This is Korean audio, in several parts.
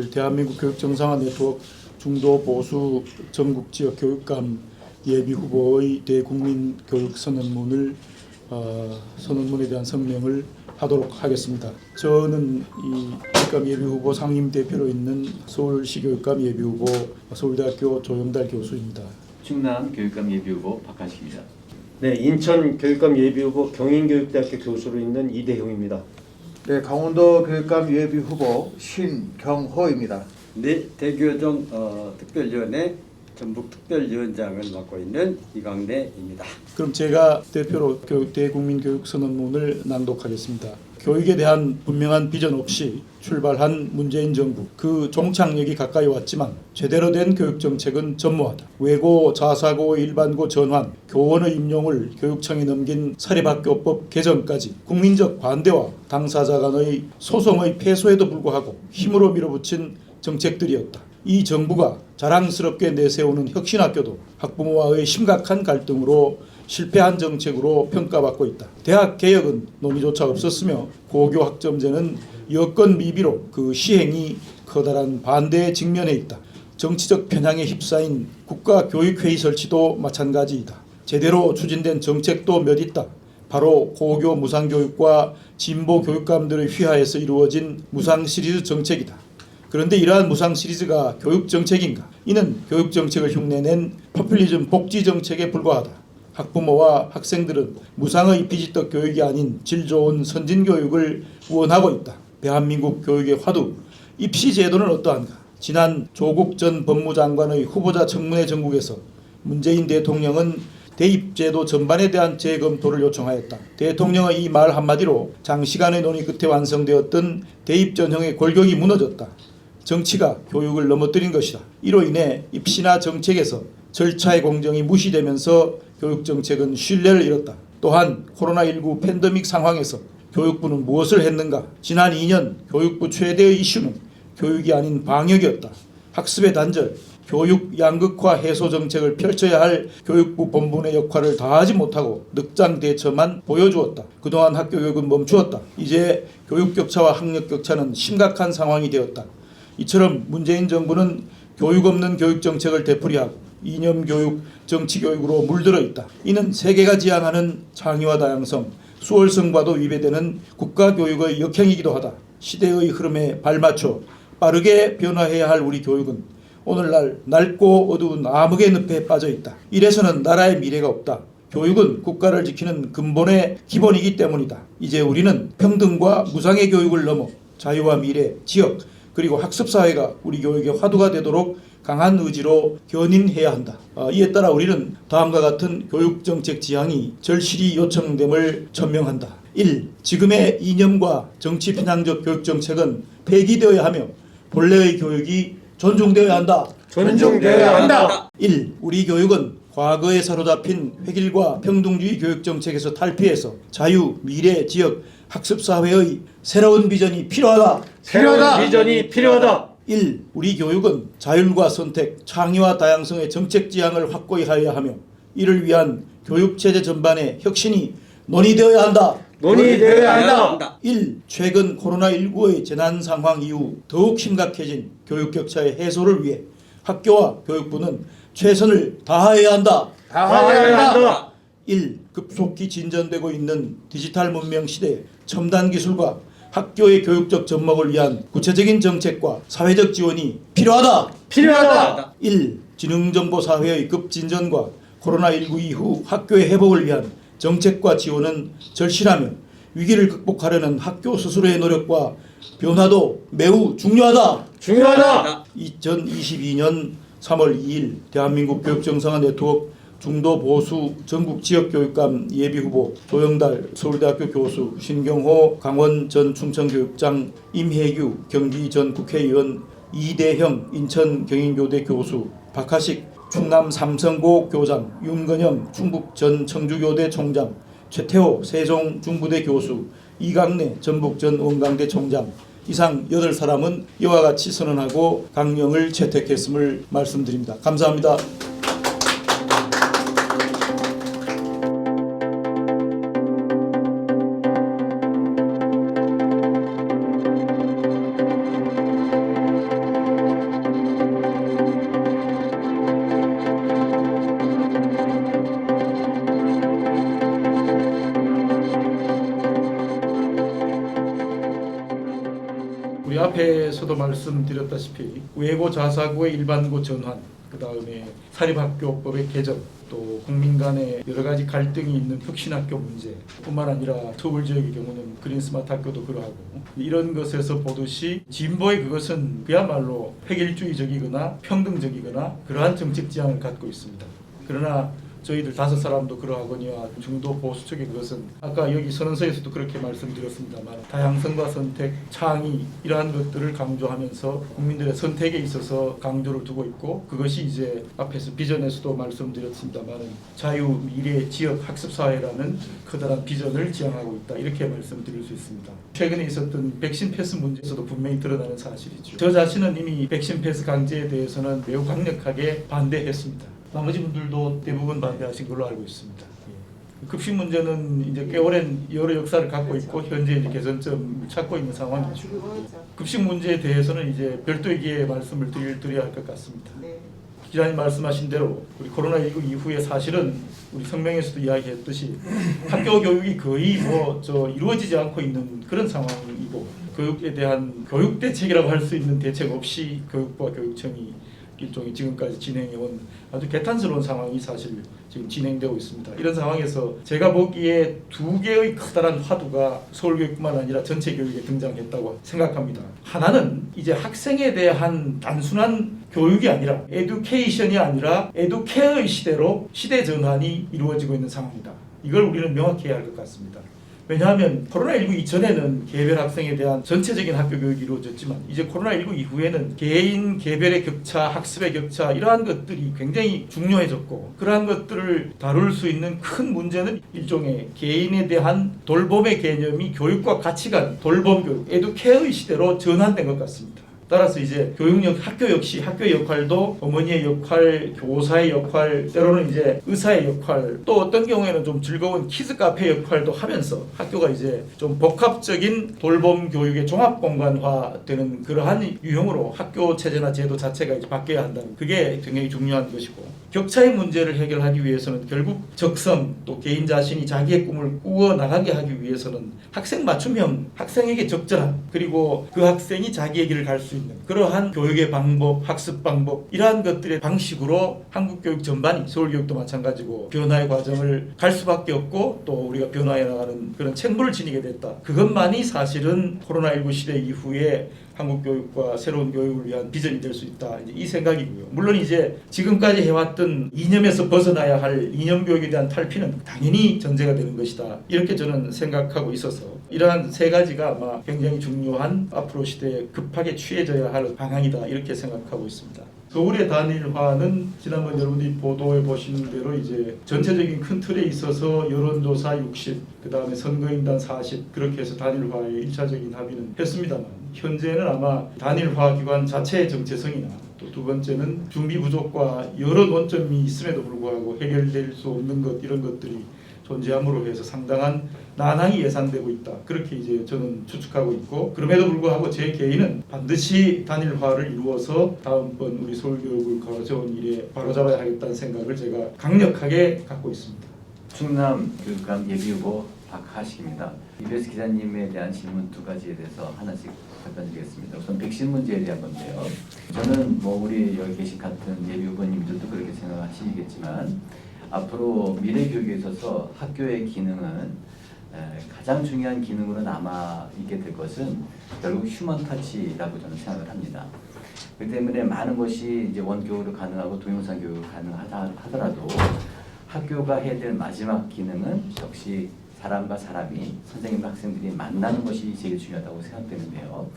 오늘 대한민국 교육 정상화 네트워크 중도 보수 전국 지역 교육감 예비 후보의 대국민 교육 선언문을 선언문에 대한 성명을 하도록 하겠습니다. 저는 이 교육감 예비 후보 상임 대표로 있는 서울시 교육감 예비 후보 서울대학교 조영달 교수입니다. 충남 교육감 예비 후보 박한식입니다. 네, 인천 교육감 예비 후보 경인교육대학교 교수로 있는 이대형입니다. 네, 강원도 교육감 예비 후보 신경호입니다. 네, 대교정 특별위원회 전북특별위원장을 맡고 있는 이광래입니다. 그럼 제가 대표로 대국민 교육 선언문을 낭독하겠습니다. 교육에 대한 분명한 비전 없이 출발한 문재인 정부, 그 종착역이 가까이 왔지만 제대로 된 교육 정책은 전무하다. 외고, 자사고, 일반고 전환, 교원의 임용을 교육청에 넘긴 사립학교법 개정까지 국민적 반대와 당사자 간의 소송의 패소에도 불구하고 힘으로 밀어붙인 정책들이었다. 이 정부가 자랑스럽게 내세우는 혁신학교도 학부모와의 심각한 갈등으로 실패한 정책으로 평가받고 있다. 대학 개혁은 논의조차 없었으며 고교 학점제는 여건 미비로 그 시행이 커다란 반대에 직면해 있다. 정치적 편향에 휩싸인 국가교육회의 설치도 마찬가지이다. 제대로 추진된 정책도 몇 있다. 바로 고교 무상교육과 진보 교육감들의 휘하에서 이루어진 무상시리즈 정책이다. 그런데 이러한 무상 시리즈가 교육정책인가? 이는 교육정책을 흉내낸 포퓰리즘 복지정책에 불과하다. 학부모와 학생들은 무상의 비지떡 교육이 아닌 질 좋은 선진교육을 원하고 있다. 대한민국 교육의 화두, 입시제도는 어떠한가? 지난 조국 전 법무장관의 후보자 청문회 전국에서 문재인 대통령은 대입제도 전반에 대한 재검토를 요청하였다. 대통령의 이 말 한마디로 장시간의 논의 끝에 완성되었던 대입 전형의 골격이 무너졌다. 정치가 교육을 넘어뜨린 것이다. 이로 인해 입시나 정책에서 절차의 공정이 무시되면서 교육정책은 신뢰를 잃었다. 또한 코로나19 팬데믹 상황에서 교육부는 무엇을 했는가? 지난 2년 교육부 최대의 이슈는 교육이 아닌 방역이었다. 학습의 단절, 교육 양극화 해소 정책을 펼쳐야 할 교육부 본분의 역할을 다하지 못하고 늑장대처만 보여주었다. 그동안 학교 교육은 멈추었다. 이제 교육격차와 학력격차는 심각한 상황이 되었다. 이처럼 문재인 정부는 교육 없는 교육정책을 되풀이하고 이념교육, 정치교육으로 물들어 있다. 이는 세계가 지향하는 창의와 다양성, 수월성과도 위배되는 국가교육의 역행이기도 하다. 시대의 흐름에 발맞춰 빠르게 변화해야 할 우리 교육은 오늘날 낡고 어두운 암흑의 늪에 빠져 있다. 이래서는 나라의 미래가 없다. 교육은 국가를 지키는 근본의 기본이기 때문이다. 이제 우리는 평등과 무상의 교육을 넘어 자유와 미래, 지역, 그리고 학습사회가 우리 교육의 화두가 되도록 강한 의지로 견인해야 한다. 이에 따라 우리는 다음과 같은 교육정책 지향이 절실히 요청됨을 천명한다. 1. 지금의 이념과 정치 편향적 교육정책은 폐기되어야 하며 본래의 교육이 존중되어야 한다. 존중되어야 한다. 1. 우리 교육은 과거에 사로잡힌 획일과 평등주의 교육정책에서 탈피해서 자유, 미래, 지역, 학습사회의 새로운 비전이 필요하다. 새로운 비전이 필요하다. 1. 우리 교육은 자율과 선택, 창의와 다양성의 정책 지향을 확고히 하여야 하며 이를 위한 교육체제 전반의 혁신이 논의되어야 한다. 논의되어야 한다. 1. 최근 코로나19의 재난 상황 이후 더욱 심각해진 교육격차의 해소를 위해 학교와 교육부는 최선을 다해야 한다. 다해야 한다. 1. 급속히 진전되고 있는 디지털 문명 시대에 첨단 기술과 학교의 교육적 접목을 위한 구체적인 정책과 사회적 지원이 필요하다. 1. 지능정보사회의 급진전과 코로나19 이후 학교의 회복을 위한 정책과 지원은 절실하며 위기를 극복하려는 학교 스스로의 노력과 변화도 매우 중요하다. 2022년 3월 2일 대한민국 교육정상화 네트워크 중도 보수 전국 지역교육감 예비후보 조영달 서울대학교 교수, 신경호 강원 전 충청교육장, 임혜규 경기 전 국회의원, 이대형 인천 경인교대 교수, 박하식 충남 삼성고 교장, 윤건영 충북 전 청주교대 총장, 최태호 세종 중부대 교수, 이강래 전북 전 원광대 총장, 이상 8사람은 이와 같이 선언하고 강령을 채택했음을 말씀드립니다. 감사합니다. 우리 앞에서도 말씀드렸다시피 외고 자사고의 일반고 전환, 그 다음에 사립학교법의 개정, 또 국민 간에 여러 가지 갈등이 있는 혁신학교 문제뿐만 아니라 서울 지역의 경우는 그린스마트 학교도 그러하고 이런 것에서 보듯이 진보의 그것은 그야말로 획일주의적이거나 평등적이거나 그러한 정책 지향을 갖고 있습니다. 그러나 저희들 5사람도 그러하거니와 중도 보수 쪽의 그것은 아까 여기 선언서에서도 그렇게 말씀드렸습니다만 다양성과 선택, 창의 이러한 것들을 강조하면서 국민들의 선택에 있어서 강조를 두고 있고 그것이 이제 앞에서 비전에서도 말씀드렸습니다만 자유, 미래, 지역, 학습사회라는 커다란 비전을 지향하고 있다 이렇게 말씀드릴 수 있습니다. 최근에 있었던 백신 패스 문제에서도 분명히 드러나는 사실이죠. 저 자신은 이미 백신 패스 강제에 대해서는 매우 강력하게 반대했습니다. 나머지 분들도 대부분 반대하신 걸로 알고 있습니다. 급식 문제는 이제 꽤 오랜 여러 역사를 갖고 있고 현재 이제 개선점을 찾고 있는 상황이죠. 급식 문제에 대해서는 이제 별도의 기회에 말씀을 드려야 할 것 같습니다. 기자님 말씀하신 대로 우리 코로나19 이후에 사실은 우리 성명에서도 이야기했듯이 학교 교육이 거의 이루어지지 않고 있는 그런 상황이고 교육에 대한 교육 대책이라고 할 수 있는 대책 없이 교육부와 교육청이 일종의 지금까지 진행해온 아주 개탄스러운 상황이 사실 지금 진행되고 있습니다. 이런 상황에서 제가 보기에 2개의 커다란 화두가 서울교육뿐만 아니라 전체 교육에 등장했다고 생각합니다. 하나는 이제 학생에 대한 단순한 교육이 아니라 에듀케이션이 아니라 에듀케어의 시대로 시대 전환이 이루어지고 있는 상황이다. 이걸 우리는 명확히 해야 할 것 같습니다. 왜냐하면 코로나19 이전에는 개별 학생에 대한 전체적인 학교 교육이 이루어졌지만 이제 코로나19 이후에는 개인 개별의 격차, 학습의 격차 이러한 것들이 굉장히 중요해졌고 그러한 것들을 다룰 수 있는 큰 문제는 일종의 개인에 대한 돌봄의 개념이 교육과 가치관, 돌봄 교육, 에듀케어의 시대로 전환된 것 같습니다. 따라서 이제 교육력, 학교 역시 학교의 역할도 어머니의 역할, 교사의 역할, 때로는 이제 의사의 역할, 또 어떤 경우에는 좀 즐거운 키즈 카페 역할도 하면서 학교가 이제 좀 복합적인 돌봄 교육의 종합 공간화되는 그러한 유형으로 학교 체제나 제도 자체가 이제 바뀌어야 한다는 그게 굉장히 중요한 것이고 격차의 문제를 해결하기 위해서는 결국 적성 또 개인 자신이 자기의 꿈을 꾸어 나가게 하기 위해서는 학생 맞춤형, 학생에게 적절한 그리고 그 학생이 자기의 길을 갈 수 있는 그러한 교육의 방법, 학습 방법 이러한 것들의 방식으로 한국 교육 전반이 서울교육도 마찬가지고 변화의 과정을 갈 수밖에 없고 또 우리가 변화해 나가는 그런 책무를 지니게 됐다. 그것만이 사실은 코로나19 시대 이후에 한국 교육과 새로운 교육을 위한 비전이 될 수 있다. 이 생각이고요. 물론 이제 지금까지 해왔던 이념에서 벗어나야 할 이념 교육에 대한 탈피는 당연히 전제가 되는 것이다. 이렇게 저는 생각하고 있어서 이러한 3가지가 아마 굉장히 중요한 앞으로 시대에 급하게 취해져야 할 방향이다. 이렇게 생각하고 있습니다. 서울의 단일화는 지난번 여러분들이 보도해 보신 대로 이제 전체적인 큰 틀에 있어서 여론조사 60, 그 다음에 선거인단 40 그렇게 해서 단일화에 1차적인 합의는 했습니다만 현재는 아마 단일화 기관 자체의 정체성이나 또 2번째는 준비 부족과 여러 논점이 있음에도 불구하고 해결될 수 없는 것 이런 것들이 존재함으로 해서 상당한 난항이 예상되고 있다. 그렇게 이제 저는 추측하고 있고 그럼에도 불구하고 제 개인은 반드시 단일화를 이루어서 다음번 우리 서울교육을 가져온 일에 바로잡아야 하겠다는 생각을 제가 강력하게 갖고 있습니다. 충남 교육감 예비후보 박하식입니다. 이베스 기자님에 대한 질문 2가지에 대해서 하나씩 답변드리겠습니다. 우선 백신 문제에 대한 건데요. 저는 우리 여기 계신 같은 예비후보님들도 그렇게 생각하시겠지만 앞으로 미래 교육에 있어서 학교의 기능은 가장 중요한 기능으로 남아있게 될 것은 결국 휴먼 터치라고 저는 생각을 합니다. 그렇기 때문에 많은 것이 이제 원격으로 가능하고 동영상 교육이 가능하다 하더라도 학교가 해야 될 마지막 기능은 역시 사람과 사람이 선생님과 학생들이 만나는 것이 제일 중요하다고 생각되는데요.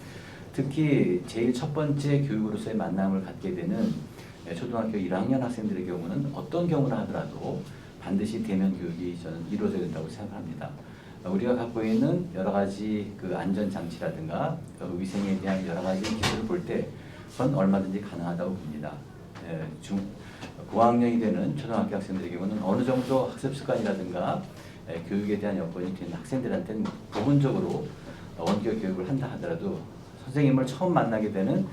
특히 제일 첫 번째 교육으로서의 만남을 갖게 되는 초등학교 1학년 학생들의 경우는 어떤 경우나 하더라도 반드시 대면 교육이 저는 이루어져야 된다고 생각합니다. 우리가 갖고 있는 여러 가지 그 안전 장치라든가 위생에 대한 여러 가지 기술을 볼 때 그건 얼마든지 가능하다고 봅니다. 고학년이 되는 초등학교 학생들의 경우는 어느 정도 학습 습관이라든가 교육에 대한 여건이 된 학생들한테는 부분적으로 원격 교육을 한다 하더라도 선생님을 처음 만나게 되는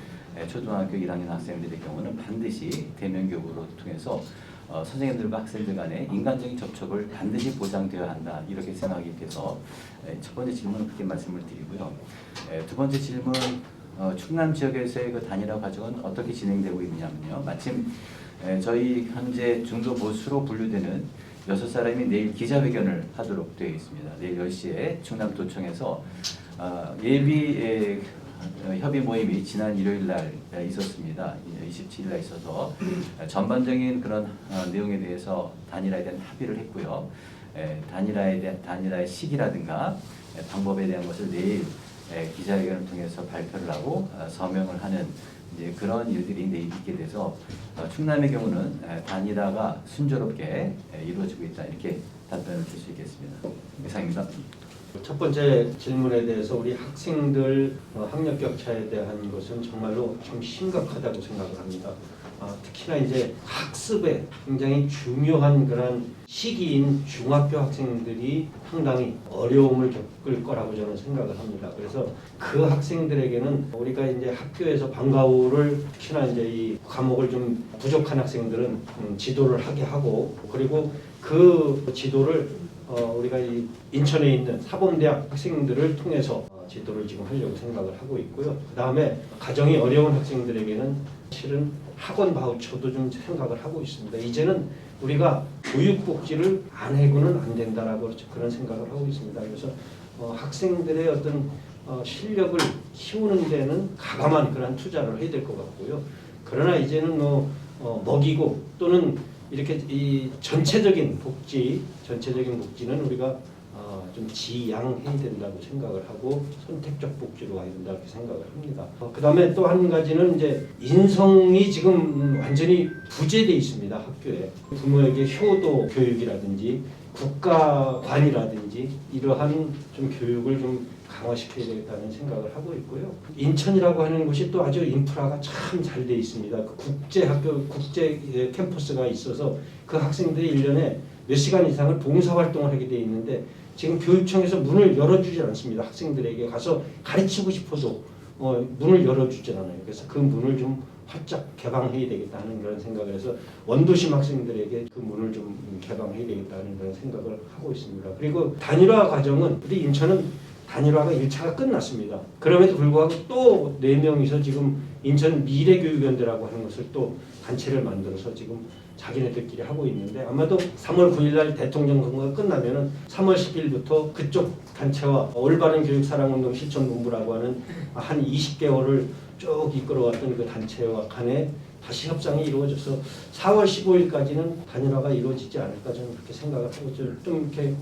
초등학교 1학년 학생들의 경우는 반드시 대면 교육으로 통해서 선생님들과 학생들 간의 인간적인 접촉을 반드시 보장되어야 한다 이렇게 생각이 돼서 첫 번째 질문은 그렇게 말씀을 드리고요. 2번째 질문 충남 지역에서의 그 단일화 과정은 어떻게 진행되고 있느냐면요. 마침 저희 현재 중도 보수로 분류되는 6사람이 내일 기자회견을 하도록 되어 있습니다. 내일 10시에 충남도청에서 예비 협의 모임이 지난 일요일 날 있었습니다. 27일 날 있어서 전반적인 그런 내용에 대해서 단일화에 대한 합의를 했고요. 단일화의 시기라든가 방법에 대한 것을 내일 기자회견을 통해서 발표를 하고 서명을 하는 이제 그런 일들이 내일 있게 돼서 충남의 경우는 단일화가 순조롭게 이루어지고 있다 이렇게 답변을 줄 수 있겠습니다. 이상입니다. 첫 번째 질문에 대해서 우리 학생들 학력 격차에 대한 것은 정말로 좀 심각하다고 생각을 합니다. 특히나 이제 학습에 굉장히 중요한 그런 시기인 중학교 학생들이 상당히 어려움을 겪을 거라고 저는 생각을 합니다. 그래서 그 학생들에게는 우리가 이제 학교에서 방과 후를 특히나 이제 이 과목을 좀 부족한 학생들은 지도를 하게 하고 그리고 그 지도를 우리가 이 인천에 있는 사범대학 학생들을 통해서 지도를 지금 하려고 생각을 하고 있고요. 그 다음에 가정이 어려운 학생들에게는 실은 학원 바우처도 좀 생각을 하고 있습니다. 이제는 우리가 교육복지를 안 해고는 안 된다라고 그런 생각을 하고 있습니다. 그래서 학생들의 어떤 실력을 키우는 데는 가감한 그런 투자를 해야 될 것 같고요. 그러나 이제는 먹이고 또는 이렇게 이 전체적인 복지는 우리가 좀 지양해야 된다고 생각을 하고 선택적 복지로 가야 된다 이렇게 생각을 합니다. 그 다음에 또 한 가지는 이제 인성이 지금 완전히 부재돼 있습니다. 학교에 부모에게 효도 교육이라든지 국가관이라든지 이러한 좀 교육을 좀 강화시켜야 되겠다는 생각을 하고 있고요. 인천이라고 하는 곳이 또 아주 인프라가 참 잘 돼 있습니다. 그 국제 학교, 국제 캠퍼스가 있어서 그 학생들이 1년에 몇 시간 이상을 봉사활동을 하게 돼 있는데 지금 교육청에서 문을 열어주지 않습니다. 학생들에게 가서 가르치고 싶어도 문을 열어주지 않아요. 그래서 그 문을 좀 활짝 개방해야 되겠다는 그런 생각을 해서 원도심 학생들에게 그 문을 좀 개방해야 되겠다는 그런 생각을 하고 있습니다. 그리고 단일화 과정은 우리 인천은 단일화가 1차가 끝났습니다. 그럼에도 불구하고 또 4명이서 지금 인천 미래교육연대라고 하는 것을 또 단체를 만들어서 지금 자기네들끼리 하고 있는데 아마도 3월 9일 날 대통령 선거가 끝나면은 3월 10일부터 그쪽 단체와 올바른 교육 사랑운동 실천본부라고 하는 한 20개월을 쭉 이끌어왔던 그 단체와 간에 다시 협상이 이루어져서 4월 15일까지는 단일화가 이루어지지 않을까 저는 그렇게 생각을 하고 좀 이렇게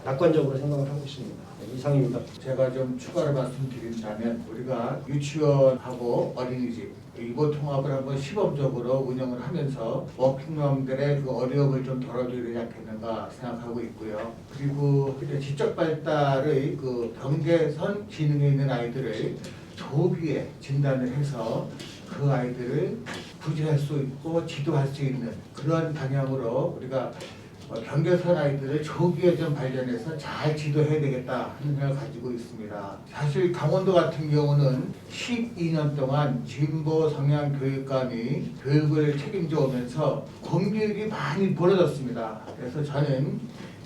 낙관적으로 생각을 하고 있습니다. 네, 이상입니다. 제가 좀 추가로 말씀드린다면 우리가 유치원하고 어린이집 이곳 통합을 한번 시범적으로 운영을 하면서 워킹맘들의 그 어려움을 좀 덜어드리지 않겠는가 생각하고 있고요. 그리고 지적 발달의 그 경계선 지능에 있는 아이들을 조기에 진단을 해서 그 아이들을 구제할 수 있고 지도할 수 있는 그런 방향으로 우리가 경계선 아이들을 조기에 좀 발견해서 잘 지도해야 되겠다 하는 생각을 가지고 있습니다. 사실 강원도 같은 경우는 12년 동안 진보 성향 교육감이 교육을 책임져 오면서 공교육이 많이 벌어졌습니다. 그래서 저는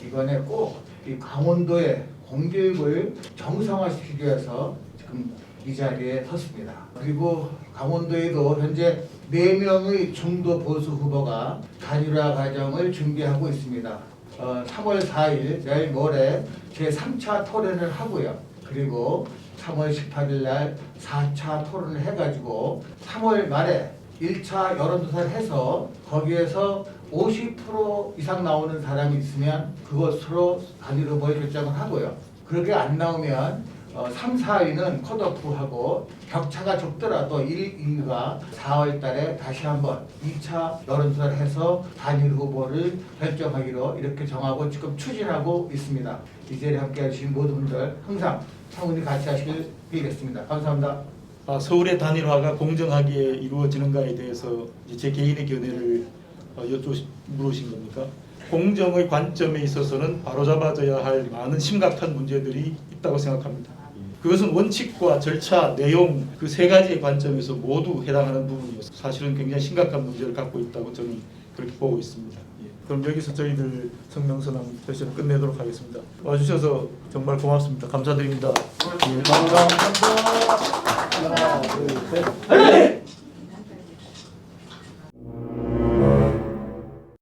이번에 꼭 이 강원도의 공교육을 정상화시키기 위해서 지금 이 자리에 섰습니다. 그리고 강원도에도 현재 4명의 중도 보수 후보가 단일화 과정을 준비하고 있습니다. 3월 4일 내일 모레 제3차 토론을 하고요. 그리고 3월 18일 날 4차 토론을 해가지고 3월 말에 1차 여론조사를 해서 거기에서 50% 이상 나오는 사람이 있으면 그것으로 단일 후보에 결정을 하고요. 그렇게 안 나오면 3, 4위는 컷오프하고 격차가 적더라도 1, 2위가 4월 달에 다시 한번 2차 여론조사를 해서 단일 후보를 결정하기로 이렇게 정하고 지금 추진하고 있습니다. 이 자리에 함께 하신 모든 분들 항상 창훈이 같이 하시길 빌겠습니다. 감사합니다. 서울의 단일화가 공정하게 이루어지는가에 대해서 제 개인의 견해를 물으신 겁니까? 공정의 관점에 있어서는 바로잡아져야 할 많은 심각한 문제들이 있다고 생각합니다. 그것은 원칙과 절차, 내용 그 3가지의 관점에서 모두 해당하는 부분이어서 사실은 굉장히 심각한 문제를 갖고 있다고 저는 그렇게 보고 있습니다. 예. 그럼 여기서 저희들 성명선언 세션을 끝내도록 하겠습니다. 와주셔서 정말 고맙습니다. 감사드립니다. 감사합니다. 하나, 둘, 셋.